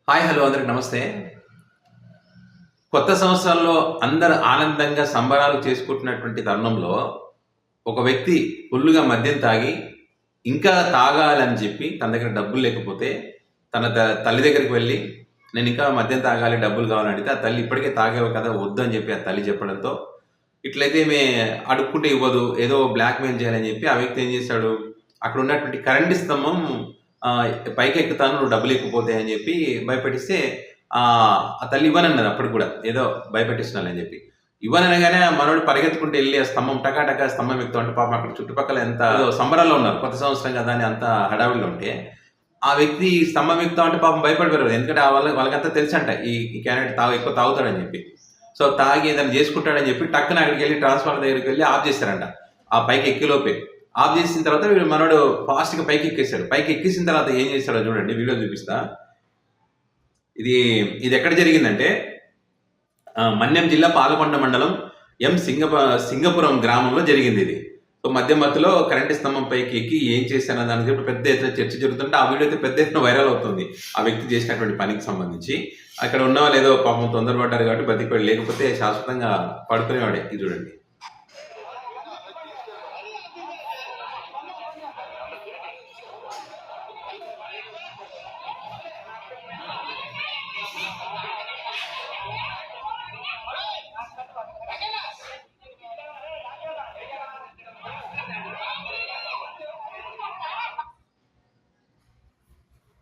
Hi hello అందరికి నమస్తే. కొత్త సంవత్సరంలో అందరూ ఆనందంగా సంబరాలు చేసుకుంటున్నటువంటి తరుణంలో ఒక వ్యక్తి ఫుల్లుగా మద్యం తాగి ఇంకా తాగాలని చెప్పి తన దగ్గర డబ్బులు లేకపోతే తన తల్లి దగ్గరికి వెళ్ళి నేను ఇంకా మద్యం తాగాలి డబ్బులు కావాలని అడిగితే ఆ తల్లి ఇప్పటికే తాగేవు కదా వద్దు అని చెప్పి ఆ తల్లి చెప్పడంతో ఇట్లయితే అడుక్కుంటే ఇవ్వదు ఏదో బ్లాక్మెయిల్ చేయాలని చెప్పి ఆ వ్యక్తి ఏం చేశాడు అక్కడ ఉన్నటువంటి కరెంటు స్తంభం పైకి ఎక్కుతాను నువ్వు డబ్బులు ఎక్కిపోతాయి అని చెప్పి భయపెట్టిస్తే ఆ తల్లి ఇవ్వనన్నది అప్పుడు కూడా ఏదో భయపెట్టిస్తున్నాను చెప్పి ఇవ్వనగానే మనోడు పరిగెత్తుకుంటూ వెళ్ళి ఆ స్తంభం టకాటకా స్తంభం ఎక్కుతూ ఉంటే పాపం అక్కడ చుట్టుపక్కల ఎంత సంబరాల్లో ఉన్నారు కొత్త సంవత్సరం కదా అని అంత హడావిడిలో ఉంటే ఆ వ్యక్తి స్తంభం ఎక్కుతా ఉంటే పాపం భయపడిపోయారు ఎందుకంటే వాళ్ళకంతా తెలుసంట ఈ క్యాండిడేట్ ఎక్కువ తాగుతాడని చెప్పి సో తాగి ఏదైనా చేసుకుంటాడని చెప్పి టక్కున అక్కడికి వెళ్ళి ట్రాన్స్ఫార్మర్ దగ్గరికి వెళ్ళి ఆఫ్ చేశారంట ఆ పైకి ఎక్కిలోపే ఆఫ్ చేసిన తర్వాత వీడు మనోడు ఫాస్ట్గా పైకి ఎక్కేశాడు పైకి ఎక్కేసిన తర్వాత ఏం చేశాడో చూడండి వీడియో చూపిస్తా ఇది ఎక్కడ జరిగిందంటే మన్యం జిల్లా పాలకొండ మండలం సింగపురం గ్రామంలో జరిగింది ఇది సో మధ్యలో కరెంటు స్తంభం పైకి ఎక్కి ఏం చేశాను దాని చెప్పి పెద్ద ఎత్తున చర్చ జరుగుతుంటే ఆ వీడియో అయితే పెద్ద ఎత్తున వైరల్ అవుతుంది ఆ వ్యక్తి చేసినటువంటి పనికి సంబంధించి అక్కడ ఉన్న వాళ్ళు ఏదో పాపం తొందరపడ్డారు కాబట్టి బతికిపోయాడు లేకపోతే శాశ్వతంగా పడుకునేవాడే ఇది చూడండి.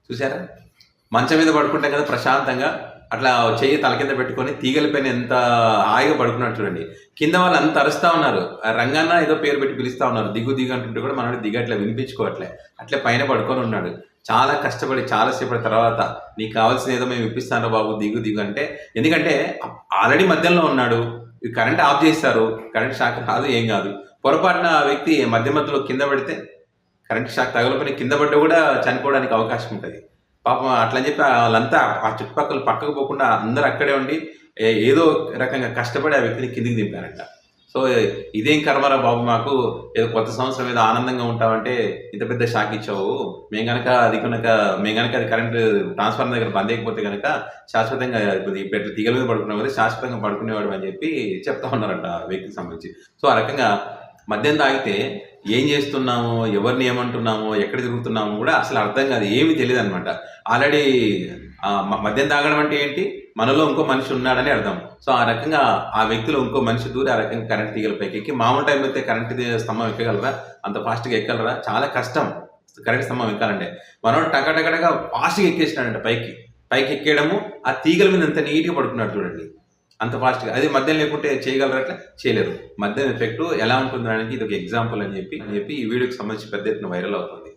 చూసారా మంచం మీద పడుకుంటాం కదా ప్రశాంతంగా అట్లా చెయ్యి తల కింద పెట్టుకొని తీగల పైన ఎంత హాయిగా పడుకున్నాడు చూడండి. కింద వాళ్ళు అంత అరుస్తూ ఉన్నారు రంగన్న ఏదో పేరు పెట్టి పిలుస్తూ ఉన్నారు దిగు దిగు అంటుంటే కూడా మనోడు దిగట్లే వినిపించుకోవట్లే అట్లే పైన పడుకొని ఉన్నాడు. చాలా కష్టపడి చాలాసేపటి తర్వాత నీకు కావాల్సిన ఏదో మేము ఇప్పిస్తాను బాబు దిగు దిగు అంటే ఎందుకంటే ఆల్రెడీ మధ్యలో ఉన్నాడు కరెంట్ ఆఫ్ చేస్తారు కరెంట్ షాక్ కాదు ఏం కాదు పొరపాటున ఆ వ్యక్తి మధ్యలో కింద పడితే కరెంట్ షాక్ తగలపని కింద పడ్డ కూడా చనిపోవడానికి అవకాశం ఉంటుంది. పాపం అట్లని చెప్పి వాళ్ళంతా ఆ చుట్టుపక్కల పక్కకు పోకుండా అందరూ అక్కడే ఉండి ఏదో రకంగా కష్టపడి ఆ వ్యక్తిని కిందికి దింపారంట. సో ఇదేం కర్మరా బాబు మాకు ఏదో కొత్త సంవత్సరం ఏదో ఆనందంగా ఉంటామంటే ఇంత పెద్ద షాక్ ఇచ్చావు మేము కనుక అది కరెంట్ ట్రాన్స్ఫార్మర్ దగ్గర బంద్ అయిపోతే కనుక శాశ్వతంగా పెద్ద తీగల మీద పడుకునే కదా శాశ్వతంగా పడుకునేవాడు అని చెప్పి చెప్తా ఉన్నారంట ఆ వ్యక్తికి సంబంధించి. సో ఆ రకంగా మద్యం తాగితే ఏం చేస్తున్నామో ఎవరిని ఏమంటున్నామో ఎక్కడ తిరుగుతున్నామో కూడా అసలు అర్థం కాదు ఏమీ తెలియదు అనమాట. ఆల్రెడీ మద్యం తాగడం అంటే ఏంటి మనలో ఇంకో మనిషి ఉన్నాడని అర్థం. సో ఆ రకంగా ఆ వ్యక్తిలో ఇంకో మనిషి దూరి ఆ రకంగా కరెంట్ తీగల పైకి ఎక్కి మామూలు టైంలో అయితే కరెంట్ స్తంభం ఎక్కగలరా అంత ఫాస్ట్గా ఎక్కగలరా చాలా కష్టం కరెంట్ స్తంభం ఎక్కాలంటే. మనోడు టకటకటగా ఫాస్ట్గా ఎక్కేసినాడంట పైకి ఎక్కేయడము ఆ తీగల మీద ఎంత నీట్గా పడుకున్నాడు చూడండి అంత ఫాస్ట్గా. అది మద్యం లేకుంటే చేయగలరు అట్లా చేయలేరు. మద్యం ఎఫెక్ట్ ఎలా ఉంటుంది అనేది ఇది ఒక ఎగ్జాంపుల్ అని చెప్పి ఈ వీడియోకి సంబంధించి పెద్ద ఎత్తున వైరల్ అవుతుంది.